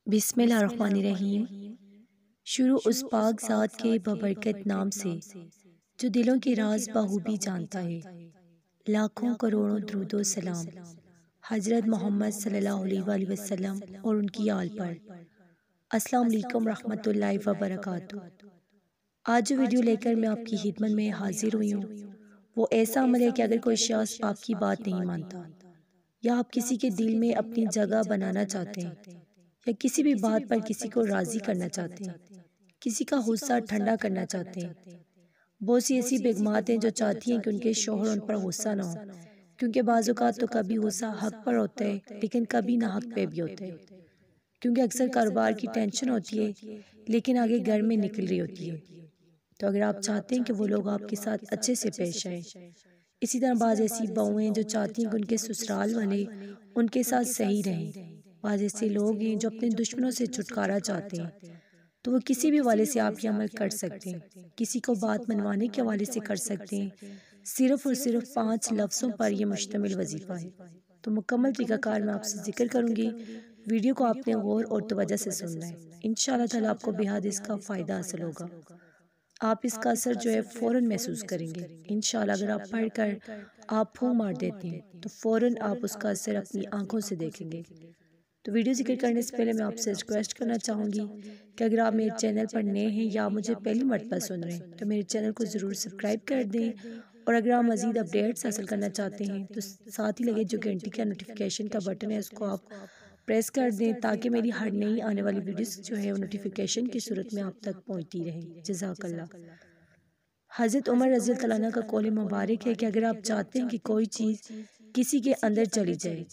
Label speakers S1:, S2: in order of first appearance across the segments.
S1: بسم اللہ الرحمن الرحیم۔ شروع اس پاک ذات کے ببرکت نام سے جو دلوں کے راز بخوبی جانتا ہے۔ لاکھوں کروڑوں درود و سلام حضرت محمد صلی اللہ علیہ وآلہ وسلم اور ان کی آل پر۔ السلام علیکم رحمۃ اللہ وبرکاتہ۔ آج جو ویڈیو لے کر میں آپ کی خدمت میں حاضر ہوئی ہوں وہ ایسا عمل ہے کہ اگر کوئی شخص آپ کی بات نہیں مانتا یا آپ کسی کے دل میں اپنی جگہ بنانا چاہتے ہیں یا کسی بھی بات پر کسی کو راضی کرنا چاہتے ہیں، کسی کا غصہ ٹھنڈا کرنا چاہتے ہیں۔ بہت سی ایسی بیگمات ہیں جو چاہتی ہیں کہ ان کے شوہر ان پر غصہ نہ ہو، کیونکہ بعض اوقات تو کبھی غصہ حق پر ہوتا ہے لیکن کبھی نہ حق پہ بھی ہوتا ہے، کیونکہ اکثر کاروبار کی ٹینشن ہوتی ہے لیکن آگے گھر میں نکل رہی ہوتی ہے۔ تو اگر آپ چاہتے ہیں کہ وہ لوگ آپ کے ساتھ اچھے سے پیش آئیں، اسی طرح بعض ایسی بہویں ہیں جو چاہتی ہیں کہ ان کے سسرال والے ان کے ساتھ صحیح رہیں۔ بعض ایسے لوگ ہیں جو اپنے دشمنوں سے چھٹکارا چاہتے ہیں، تو وہ کسی بھی حوالے سے آپ یہ عمل کر سکتے ہیں، کسی کو بات منوانے کے حوالے سے کر سکتے ہیں۔ صرف اور صرف 5 لفظوں پر یہ مشتمل وظیفہ ہے۔ تو مکمل طریقہ کار میں آپ سے ذکر کروں گی، ویڈیو کو آپ نے غور اور توجہ سے سننا ہے۔ انشاءاللہ تعالیٰ آپ کو بہت اس کا فائدہ حاصل ہوگا، آپ اس کا اثر جو ہے فوراً محسوس کریں گے۔ انشاءاللہ اگر آپ پڑھ کر آپ پھونک مار دیتے ہیں تو فوراً آپ اس کا اثر اپنی آنکھوں سے دیکھیں گے۔ تو ویڈیو ذکر کرنے سے پہلے میں آپ سے ریکویسٹ کرنا چاہوں گی کہ اگر آپ میرے چینل پر نئے ہیں یا مجھے پہلی مرتبہ سن رہے ہیں تو میرے چینل کو ضرور سبسکرائب کر دیں، اور اگر آپ مزید اپڈیٹس حاصل کرنا چاہتے ہیں تو ساتھ ہی لگے جو گھنٹی کا نوٹیفیکیشن کا بٹن ہے اس کو آپ پریس کر دیں تاکہ میری ہر نئی آنے والی ویڈیوز جو ہے وہ نوٹیفیکیشن کی صورت میں آپ تک پہنچتی رہیں۔ جزاک اللہ۔ حضرت عمر رضی اللہ عنہ کا قول مبارک ہے کہ اگر آپ چاہتے ہیں کہ کوئی چیز کسی کے اندر چلی جائے،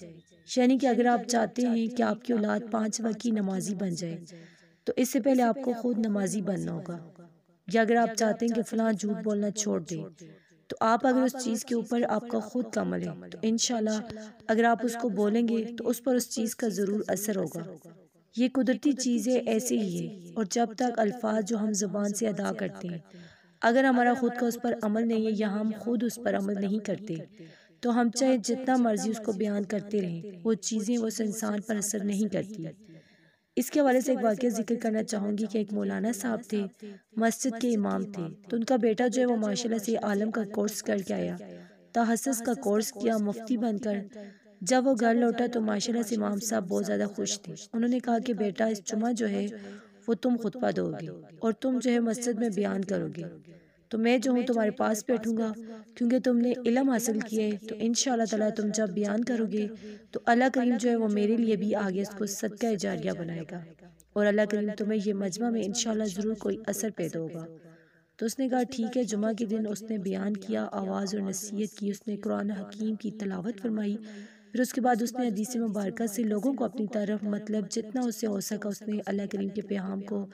S1: یعنی کہ اگر آپ چاہتے ہیں کہ آپ کی اولاد 5 وقت کی نمازی بن جائے تو اس سے پہلے آپ کو خود نمازی بننا ہوگا، یا اگر آپ چاہتے ہیں کہ فلاں جھوٹ بولنا چھوڑ دے تو آپ اگر اس چیز کے اوپر آپ کا خود کا عمل ہے تو انشاءاللہ اگر آپ اس کو بولیں گے تو اس پر اس چیز کا ضرور اثر ہوگا۔ یہ قدرتی چیزیں ایسے ہی ہے، اور جب تک الفاظ جو ہم زبان سے ادا کرتے ہیں اگر ہمارا خود کا اس پر عمل نہیں ہے یا ہم خود اس پر عمل نہیں کرتے تو ہم چاہے جتنا مرضی اس کو بیان کرتے رہیں، وہ چیزیں اس انسان پر اثر نہیں کرتی۔ اس کے حوالے سے ایک واقعہ ذکر کرنا چاہوں گی کہ ایک مولانا صاحب تھے، مسجد کے امام تھے، تو ان کا بیٹا جو ہے وہ ماشاءاللہ سے عالم کا کورس کر کے آیا، تحسس کا کورس کیا، مفتی بن کر جب وہ گھر لوٹا تو ماشاءاللہ سے امام صاحب بہت زیادہ خوش تھے۔ انہوں نے کہا کہ بیٹا اس جمعہ جو ہے وہ تم خطبہ دو گے اور تم جو ہے مسجد میں بیان کرو گے، تو میں جو ہوں تمہارے پاس بیٹھوں گا، کیونکہ تم نے علم حاصل کیا ہے، تو انشاءاللہ تعالیٰ تم جب بیان کرو گے تو اللہ کریم جو ہے وہ میرے لیے بھی آگے اس کو صدقہ جاریہ بنائے گا، اور اللہ کریم تمہیں یہ مجمع میں انشاءاللہ ضرور کوئی اثر پیدا ہوگا۔ تو اس نے کہا ٹھیک ہے۔ جمعہ کے دن اس نے بیان کیا، آواز اور نصیحت کی، اس نے قرآن حکیم کی تلاوت فرمائی، پھر اس کے بعد اس نے حدیث مبارکہ سے لوگوں کو اپنی طرف مطلب جتنا اس سے ہو سکا اس نے اللہ کریم کے پیغام کو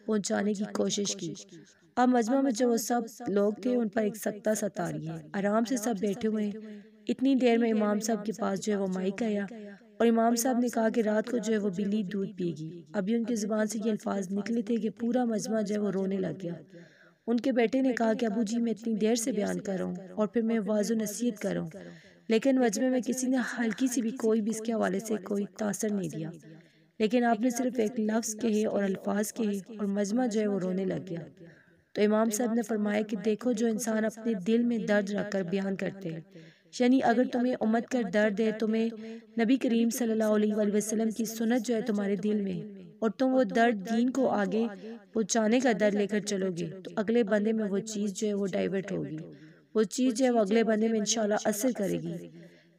S1: پہنچانے کی کوشش کی۔ اب مجمع میں جو وہ سب لوگ تھے ان پر ایک سکتہ سا طاری ہے، آرام سے سب بیٹھے ہوئے ہیں۔ اتنی دیر میں امام صاحب کے پاس جو ہے وہ مائک آیا اور امام صاحب نے کہا کہ رات کو جو ہے وہ بلی دودھ پی گی۔ ابھی ان کی زبان سے یہ الفاظ نکلے تھے کہ پورا مجمع جو ہے وہ رونے لگ گیا۔ ان کے بیٹے نے کہا کہ ابو جی میں اتنی دیر سے بیان کر رہا ہوں اور پھر میں واعظ و نصیحت کر رہا ہوں، لیکن مجمع میں کسی نے ہلکی سی بھی کوئی بھی اس کے حوالے سے کوئی تاثر نہیں دیا، لیکن آپ نے صرف ایک لفظ کہے اور الفاظ کہے اور مجمع جو ہے وہ رونے لگ گیا۔ تو امام صاحب نے فرمایا کہ دیکھو جو انسان اپنے دل میں درد رکھ کر بیان کرتے ہیں، یعنی اگر تمہیں امت کا درد ہے، تمہیں نبی کریم صلی اللہ علیہ وآلہ وسلم کی سنت جو ہے تمہارے دل میں، اور تم وہ درد دین کو آگے پہنچانے کا درد لے کر چلو گے تو اگلے بندے میں وہ چیز جو ہے وہ ڈائیورٹ ہوگی، وہ چیز جو ہے وہ اگلے بندے میں انشاءاللہ اثر کرے گی۔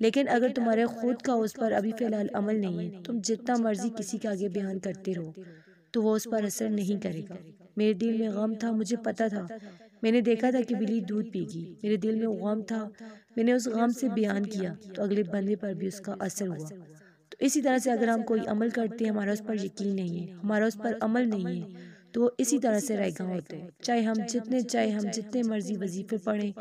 S1: لیکن اگر تمہارے خود کا اس پر ابھی فی الحال عمل نہیں ہے، تم جتنا مرضی کسی کے آگے بیان کرتے رہو تو وہ اس پر اثر نہیں کرے گا۔ میرے دل میں غم تھا، مجھے پتا تھا، میں نے دیکھا تھا کہ بلی دودھ پی گی، میرے دل میں غم تھا، میں نے اس غم سے بیان کیا تو اگلے بندے پر بھی اس کا اثر ہوا۔ تو اسی طرح سے اگر ہم کوئی عمل کرتے ہیں، ہمارا اس پر یقین نہیں ہے، ہمارا اس پر عمل نہیں ہے، تو وہ اسی طرح سے رائے گاں ہوتے ہیں، چاہے ہم جتنے مرضی وظیفے پڑھیں،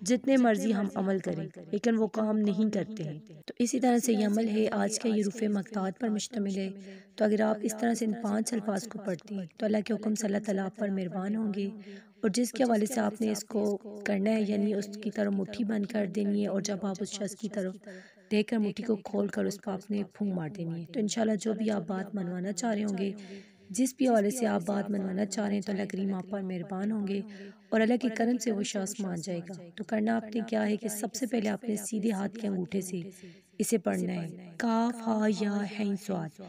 S1: جتنے مرضی ہم عمل کریں، لیکن وہ کام نہیں کرتے ہیں۔ تو اسی طرح سے یہ عمل ہے، آج کا یہ رفع مقداد پر مشتمل ہے۔ تو اگر آپ اس طرح سے ان 5 الفاظ کو پڑھتے ہیں تو اللہ کے حکم سے اللہ تعالیٰ آپ پر مہربان ہوں گے، اور جس کے حوالے سے آپ نے اس کو کرنا ہے، یعنی اس کی طرف مٹھی بند کر دینی ہے، اور جب آپ اس شخص کی طرف دیکھ کر مٹھی کو کھول کر اس پر آپ نے پھونک مار دینی ہے۔ تو انشاءاللہ جو بھی آپ بات منوانا چاہ رہے ہوں گے، جس بھی حوالے سے آپ بات منوانا چاہ رہے ہیں، تو اللہ کریم آپ پر مہربان ہوں گے اور اللہ کے کرم سے وہ شخص مان جائے گا۔ تو کرنا آپ نے کیا ہے کہ سب سے پہلے آپ نے سیدھے ہاتھ کے انگوٹھے سے اسے پڑھنا ہے، کاف ہا یا عین صاد۔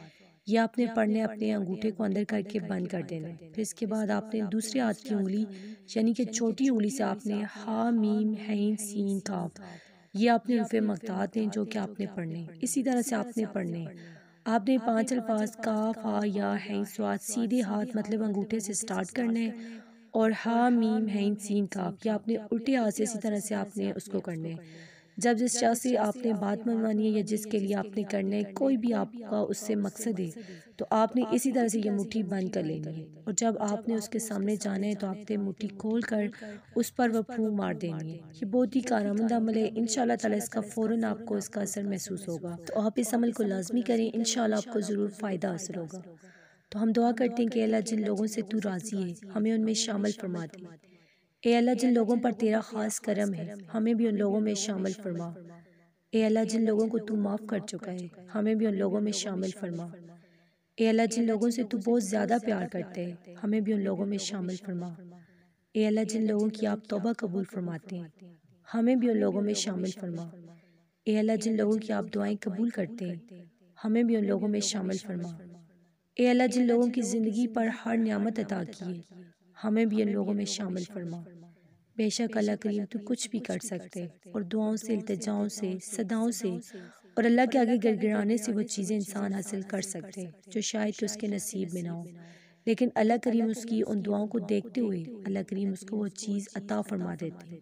S1: یہ آپ نے پڑھنے اپنے انگوٹھے کو اندر کر کے بند کر دینا ہے۔ پھر اس کے بعد آپ نے دوسرے ہاتھ کی انگلی یعنی کہ چھوٹی انگلی سے آپ نے ہا میم عین سین کاف، یہ آپ نے حروف مقطوعات ہیں جو کہ آپ نے پڑھنے۔ اسی طرح سے آپ نے پڑھنے آپ نے 5 الفاظ کاف ہا یا عین صاد سیدھے ہاتھ مطلب انگوٹھے سے سٹارٹ کرنے، اور ہا میم عین سین کاف یہ آپ نے الٹے ہاتھ سے اسی طرح سے آپ نے اس کو کرنے۔ جب جس شخص سے آپ نے بات منوانی ہے یا جس کے لیے آپ نے کرنا ہے، کوئی بھی آپ کا اس سے مقصد ہے، تو آپ نے اسی طرح سے یہ مٹھی بند کر لینی ہے، اور جب آپ نے اس کے سامنے جانا ہے تو آپ نے مٹھی کھول کر اس پر وہ پھونک مار دینی ہے۔ یہ بہت ہی کارآمد عمل ہے، انشاءاللہ تعالی اس کا فوراً آپ کو اس کا اثر محسوس ہوگا، تو آپ اس عمل کو لازمی کریں، انشاءاللہ آپ کو ضرور فائدہ حاصل ہوگا۔ تو ہم دعا کرتے ہیں کہ اللہ جن لوگوں سے تو راضی ہے ہمیں ان میں شامل فرما دے۔ اے اللہ جن لوگوں پر تیرا خاص کرم ہے ہمیں بھی ان لوگوں میں شامل فرما۔ اے اللہ جن لوگوں کو تو معاف کر چکا ہے ہمیں بھی ان لوگوں میں شامل فرما۔ اے اللہ جن لوگوں سے تو بہت زیادہ پیار کرتے ہیں ہمیں بھی ان لوگوں میں شامل فرما۔ اے اللہ جن لوگوں کی آپ توبہ قبول فرماتے ہیں ہمیں بھی ان لوگوں میں شامل فرما۔ اے اللہ جن لوگوں کی آپ دعائیں قبول کرتے ہیں ہمیں بھی ان لوگوں میں شامل فرما۔ اے اللہ جن لوگوں کی زندگی پر ہر نعمت عطا کی ہے ہمیں بھی ان لوگوں میں شامل فرما۔ بے شک اللہ کریم تو کچھ بھی کر سکتے، اور دعاؤں سے، التجاؤں سے، صداؤں سے اور اللہ کے آگے گڑگڑانے سے وہ چیزیں انسان حاصل کر سکتے جو شاید کہ اس کے نصیب میں نہ ہو، لیکن اللہ کریم اس کی ان دعاؤں کو دیکھتے ہوئے اللہ کریم اس کو وہ چیز عطا فرما دیتے ہیں۔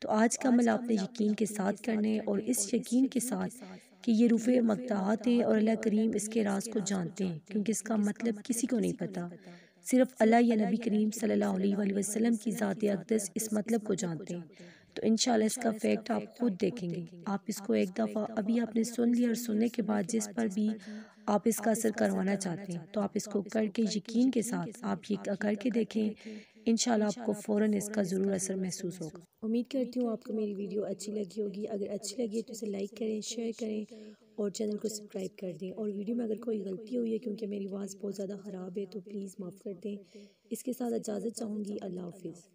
S1: تو آج کا عمل آپ نے یقین کے ساتھ کرنے، اور اس یقین کے ساتھ کہ یہ حروف مقطوعات ہیں اور اللہ کریم اس کے راز کو جانتے ہیں، کیونکہ اس کا مطلب کسی کو نہیں پتا، صرف اللہ یا نبی کریم صلی اللہ علیہ وآلہ وسلم کی ذات اقدس اس مطلب کو جانتے ہیں۔ تو انشاءاللہ اس کا فیکٹ آپ خود دیکھیں گے۔ آپ اس کو ایک دفعہ ابھی آپ نے سن لیا، اور سننے کے بعد جس پر بھی آپ اس کا اثر کروانا چاہتے ہیں تو آپ اس کو کر کے یقین کے ساتھ آپ یہ کر کے دیکھیں، انشاءاللہ آپ کو فوراً اس کا ضرور اثر محسوس ہوگا۔ امید کرتی ہوں آپ کو میری ویڈیو اچھی لگی ہوگی، اگر اچھی لگی تو اسے لائک کریں، شیئر کریں اور چینل کو سبسکرائب کر دیں، اور ویڈیو میں اگر کوئی غلطی ہوئی ہے کیونکہ میری آواز بہت زیادہ خراب ہے تو پلیز معاف کر دیں۔ اس کے ساتھ اجازت چاہوں گی، اللہ حافظ۔